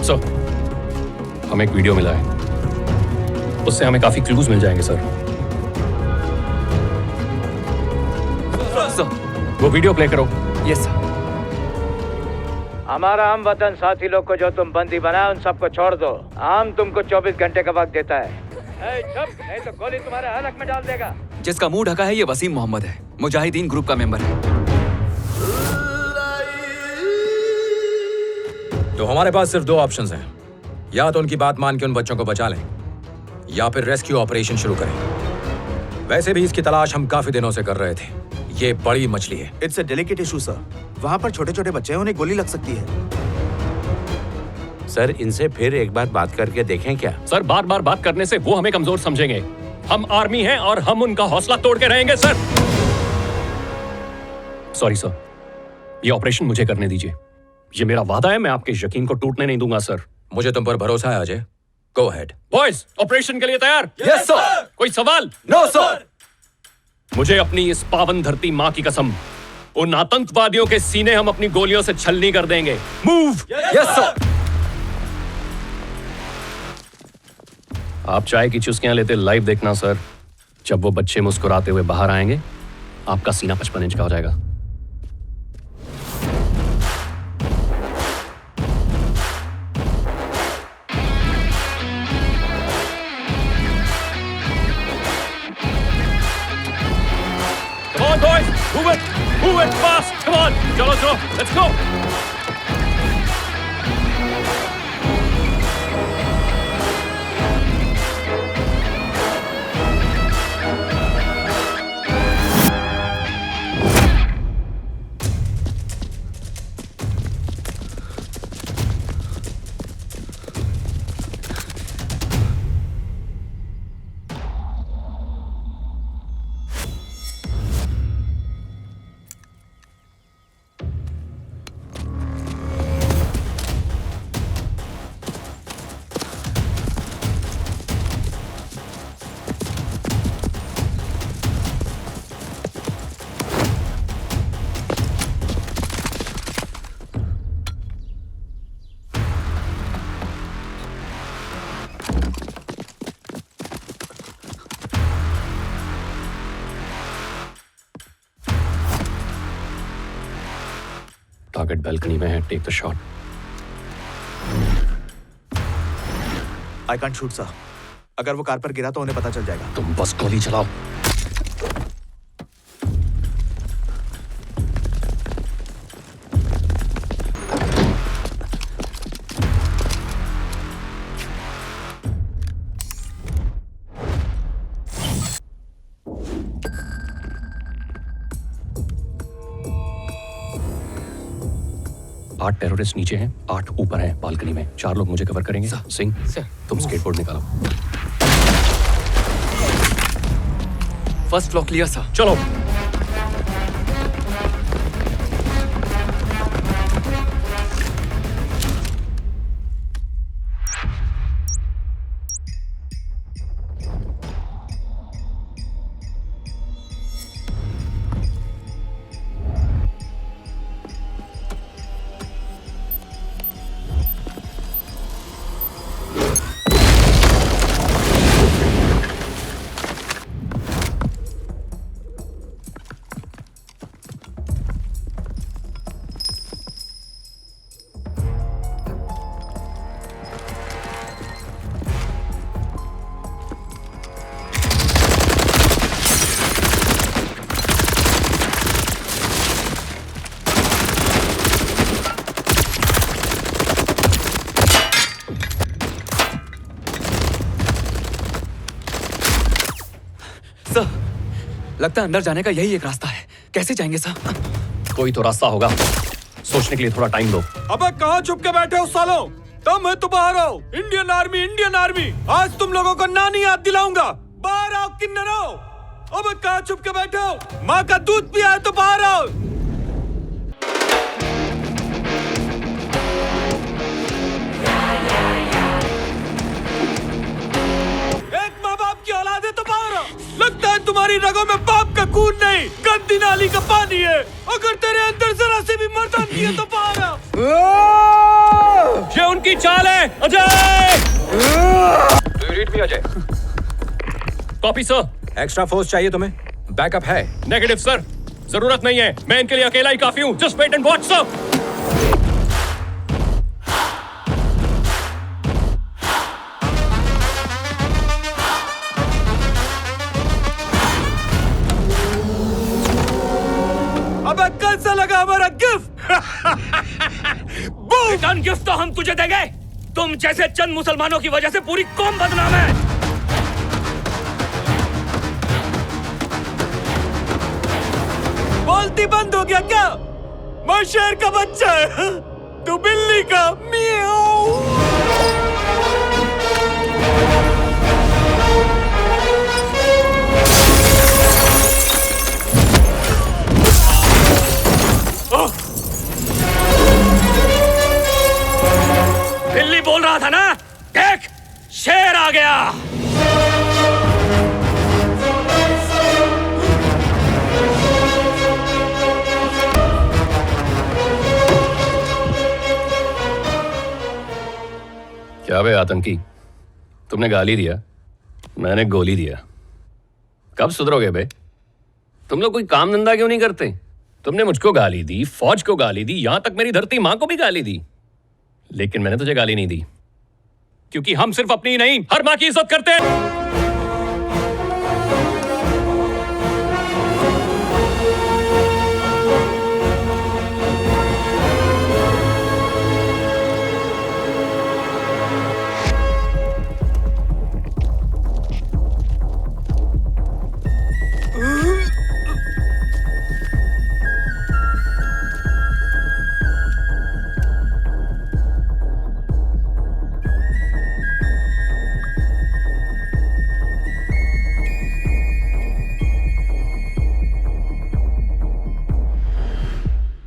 Sir, हमें एक video मिला है, उससे हमें काफी क्लूज मिल जाएंगे सर। वो वीडियो प्ले करो। Yes sir. हमारा हम वतन साथी लोग को जो तुम बंदी बनाए उन सबको छोड़ दो। हम तुमको 24 घंटे का वक्त देता है। चुप, नहीं तो गोली तुम्हारे हलक में डाल देगा। जिसका मुंह ढका है ये वसीम मोहम्मद है, मुजाहिदीन ग्रुप का मेंबर है। तो हमारे पास सिर्फ 2 ऑप्शंस हैं, या तो उनकी बात मान के उन बच्चों को बचा लें या फिर रेस्क्यू ऑपरेशन शुरू करें। वैसे भी इसकी तलाश हम काफी दिनों से कर रहे थे। ये बड़ी मछली है। It's a delicate issue sir. वहाँ पर छोटे छोटे बच्चे हैं, उन्हें गोली लग सकती है। सर, इनसे फिर एक बार बात करके देखें क्या? सर, बार बार बात करने से वो हमें कमजोर समझेंगे। हम आर्मी हैं और हम उनका हौसला तोड़ के रहेंगे सर। सॉरी सर, ये ऑपरेशन मुझे करने दीजिए। ये मेरा वादा है, मैं आपके यकीन को टूटने नहीं दूंगा सर। मुझे तुम पर भरोसा है Ajay. Go ahead. Boys, operation के लिए तैयार? Yes sir. कोई सवाल? No sir. मुझे अपनी इस पावन धरती माँ की कसम, उन आतंकवादियों के सीने हम अपनी गोलियों से छलनी कर देंगे। मूव। Yes sir. आप चाय की चुस्कियां लेते लाइव देखना सर। जब वो बच्चे मुस्कुराते हुए बाहर आएंगे, आपका सीना 55 इंच का हो जाएगा। Come on, boys, move it fast. Come on, चलो, let's go. टारगेट बालकनी में है, take the shot. I can't shoot sir. अगर वो कार पर गिरा तो उन्हें पता चल जाएगा। तुम बस गोली चलाओ। आठ टेररिस्ट नीचे हैं, 8 ऊपर हैं बालकनी में। 4 लोग मुझे कवर करेंगे। सिंह, तुम स्केटबोर्ड निकालो। First floor clear sir. चलो। लगता है अंदर जाने का यही एक रास्ता है। कैसे जाएंगे सर? कोई तो रास्ता होगा, सोचने के लिए थोड़ा टाइम दो। अबे कहाँ छुप के बैठे हो सालों? तुम है तो बाहर आओ। Indian army, Indian army. आज तुम लोगों को नानी याद दिलाऊंगा। बाहर आओ किन्नरो। अबे कहाँ छुप के बैठे हो? माँ का दूध पिया है तो बाहर आओ। एक माँ बाप की औलाद है तो बाहर आओ। लगता है तुम्हारी रगों में बाप का खून नहीं, गंदी नाली का पानी है। अगर तेरे अंदर जरा से भी मर्दानगी है तो बाहर आओ। ये उनकी चाल है। Ajay! Do you read me, Ajay? Copy sir. Extra force चाहिए तुम्हें? बैकअप है? नेगेटिव सर, जरूरत नहीं है। मैं इनके लिए अकेला ही काफी हूँ। Just wait and watch sir. अबे कैसा लगा हमारा गिफ्ट? रिटर्न गिफ्ट तो हम तुझे देंगे। तुम जैसे चंद मुसलमानों की वजह से पूरी कौम बदनाम है। बोलती बंद हो गया क्या? मैं शेर का बच्चा है, तू बिल्ली का। मियाऊ। बिल्ली बोल रहा था ना, देख शेर आ गया। क्या बे आतंकी, तुमने गाली दिया, मैंने गोली दिया। कब सुधरोगे बे? तुम लोग कोई काम धंधा क्यों नहीं करते? तुमने मुझको गाली दी, फौज को गाली दी, यहां तक मेरी धरती मां को भी गाली दी, लेकिन मैंने तुझे गाली नहीं दी, क्योंकि हम सिर्फ अपनी ही नहीं, हर मां की इज्जत करते हैं।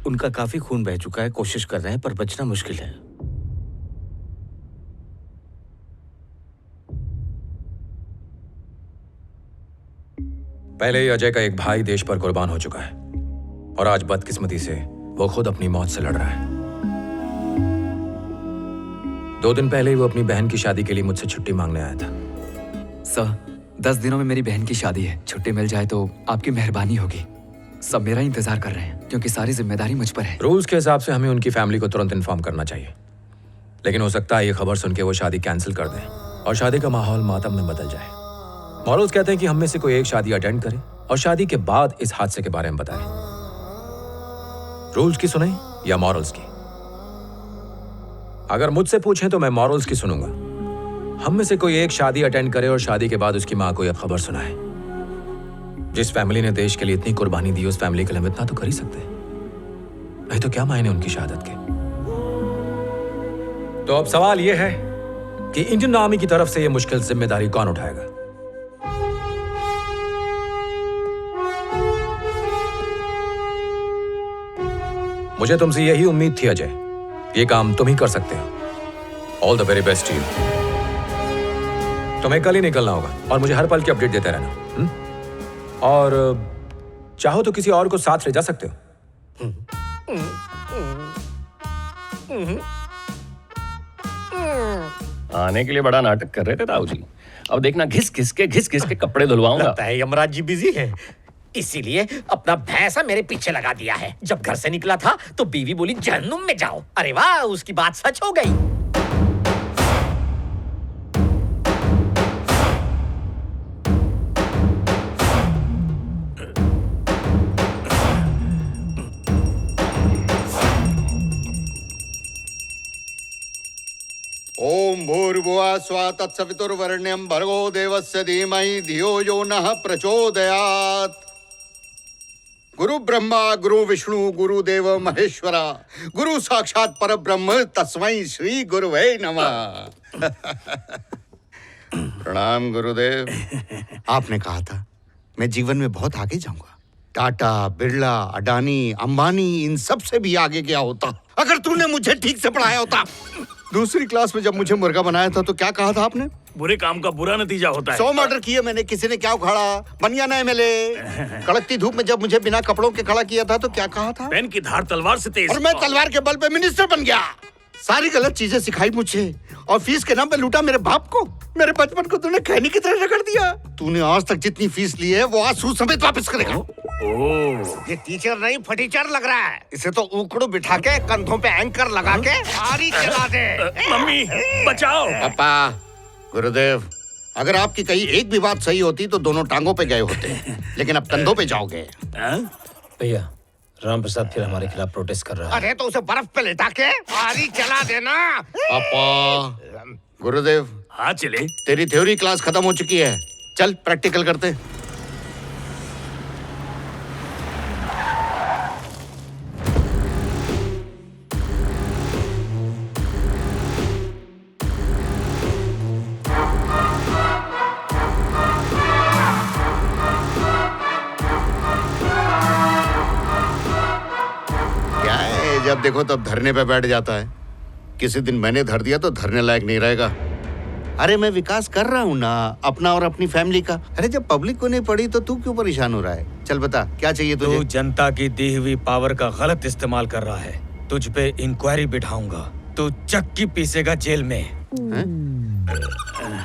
उनका काफी खून बह चुका है, कोशिश कर रहे हैं पर बचना मुश्किल है। पहले ही अजय का एक भाई देश पर कुर्बान हो चुका है और आज बदकिस्मती से वो खुद अपनी मौत से लड़ रहा है। 2 दिन पहले ही वो अपनी बहन की शादी के लिए मुझसे छुट्टी मांगने आया था। सर, 10 दिनों में मेरी बहन की शादी है। छुट्टी मिल जाए तो आपकी मेहरबानी होगी। सब मेरा इंतजार कर रहे हैं क्योंकि सारी जिम्मेदारी मुझ पर है। रूल्स के हिसाब से हमें उनकी फैमिली को तुरंत इन्फॉर्म करना चाहिए, लेकिन हो सकता है ये खबर सुन के वो शादी कैंसिल कर दें और शादी का माहौल मातम में बदल जाए। मॉरल्स कहते हैं कि हम में से कोई एक शादी अटेंड करे और शादी के बाद इस हादसे के बारे में बताए। रूल्स की सुने या मॉरल्स की? अगर मुझसे पूछें तो मैं मॉरल्स की सुनूंगा। हम में से कोई एक शादी अटेंड करे और शादी के बाद उसकी मां को यह खबर सुनाए। जिस फैमिली ने देश के लिए इतनी कुर्बानी दी, उस फैमिली के लिए हम इतना तो कर ही सकते हैं, नहीं तो क्या मायने उनकी शहादत के। तो अब सवाल यह है कि इंडियन आर्मी की तरफ से यह मुश्किल जिम्मेदारी कौन उठाएगा? मुझे तुमसे यही उम्मीद थी अजय, ये काम तुम ही कर सकते हो। All the very best to you. तुम्हें कल ही निकलना होगा और मुझे हर पल की अपडेट देते रहना। और चाहो तो किसी और को साथ ले जा सकते हो। आने के लिए बड़ा नाटक कर रहे थे ताऊ जी, अब देखना घिस घिस के कपड़े धुलवाऊंगा। लगता है यमराज जी बिजी हैं, इसीलिए अपना भैंसा मेरे पीछे लगा दिया है। जब घर से निकला था तो बीवी बोली जहन्नुम में जाओ। अरे वाह, उसकी बात सच हो गई। ओम भूर्भुवः स्वः तत्सवितुर्वरेण्यं भर्गो देवस्य धीमहि धियो यो नः प्रचोदयात्। गुरु ब्रह्मा गुरु विष्णु गुरुदेव महेश्वरा, गुरु साक्षात परब्रह्म तस्मै श्री गुरुवे नमः। प्रणाम गुरुदेव। आपने कहा था मैं जीवन में बहुत आगे जाऊंगा। टाटा, बिरला, अडानी, अंबानी, इन सब से भी आगे गया होता अगर तूने मुझे ठीक से पढ़ाया होता। दूसरी क्लास में जब मुझे मुर्गा बनाया था तो क्या कहा था आपने? बुरे काम का बुरा नतीजा होता है। 100 मर्डर किए मैंने, किसी ने क्या उखाड़ा? बनिया ना MLA। कड़कती धूप में जब मुझे बिना कपड़ों के खड़ा किया था तो क्या कहा था? पेन की धार तलवार से तेज। और मैं तलवार के बल पे मिनिस्टर बन गया। सारी गलत चीजें सिखाई मुझे और फीस के नाम पे लूटा मेरे बाप को। मेरे बचपन को तूने खैनी की तरह रगड़ दिया। तूने आज तक जितनी फीस ली है वो आज सूद समेत वापस करेगा। ये टीचर नहीं फटीचर लग रहा है। इसे तो उकड़ू बिठा के कंधों पे एंकर लगा के गाड़ी चला दे। मम्मी बचाओ। पापा, गुरुदेव, अगर आपकी कहीं एक भी बात सही होती तो दोनों टांगों पे गए होते, लेकिन अब कंधों पे जाओगे। भैया राम प्रसाद फिर हमारे खिलाफ प्रोटेस्ट कर रहा है। अरे तो उसे बर्फ पे लेटा के गाड़ी चला देना। पापा, गुरुदेव, हाँ चले। तेरी थ्योरी क्लास खत्म हो चुकी है, चल प्रैक्टिकल करते। क्या है, जब देखो तब धरने पे बैठ जाता है। किसी दिन मैंने धर दिया तो धरने लायक नहीं रहेगा। अरे मैं विकास कर रहा हूँ ना, अपना और अपनी फैमिली का। अरे जब पब्लिक को नहीं पड़ी तो तू क्यों परेशान हो रहा है? चल बता, क्या चाहिए तुझे? तू जनता की दी हुई पावर का गलत इस्तेमाल कर रहा है। तुझ पे इंक्वायरी बिठाऊंगा। तू चक्की पीसेगा जेल में।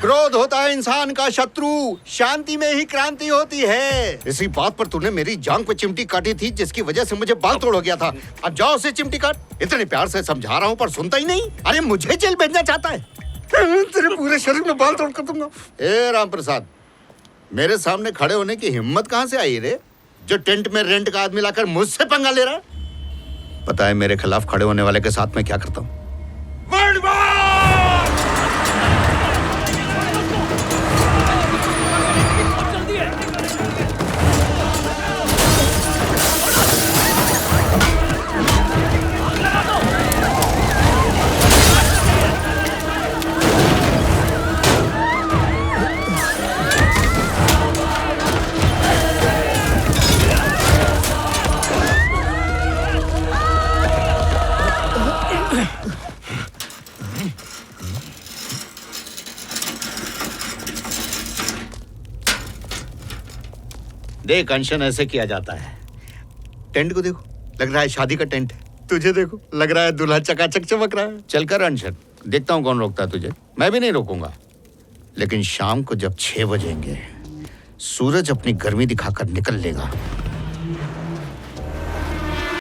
क्रोध होता है इंसान का शत्रु, शांति में ही क्रांति होती है। इसी बात पर तूने मेरी जांग पे चिमटी काटी थी, जिसकी वजह से मुझे बाल तोड़ हो गया था। अब जाओ उसे चिमटी काट। इतने प्यार से समझा रहा हूँ पर सुनता ही नहीं। अरे मुझे जेल भेजना चाहता है। तेरे पूरे शरीर में बाल तोड़ कर दूंगा। ए राम प्रसाद, मेरे सामने खड़े होने की हिम्मत कहाँ से आई रे? जो टेंट में रेंट का आदमी लाकर मुझसे पंगा ले रहा है। पता है मेरे खिलाफ खड़े होने वाले के साथ मैं क्या करता हूँ? देख अनशन, ऐसे किया जाता है। टेंट को देखो, लग रहा है शादी का टेंट है। तुझे देखो, लग रहा है दूल्हा चकाचक चमक रहा है। चल कर अनशन, देखता हूँ कौन रोकता है तुझे। मैं भी नहीं रोकूंगा, लेकिन शाम को जब 6 बजेंगे सूरज अपनी गर्मी दिखाकर निकल लेगा,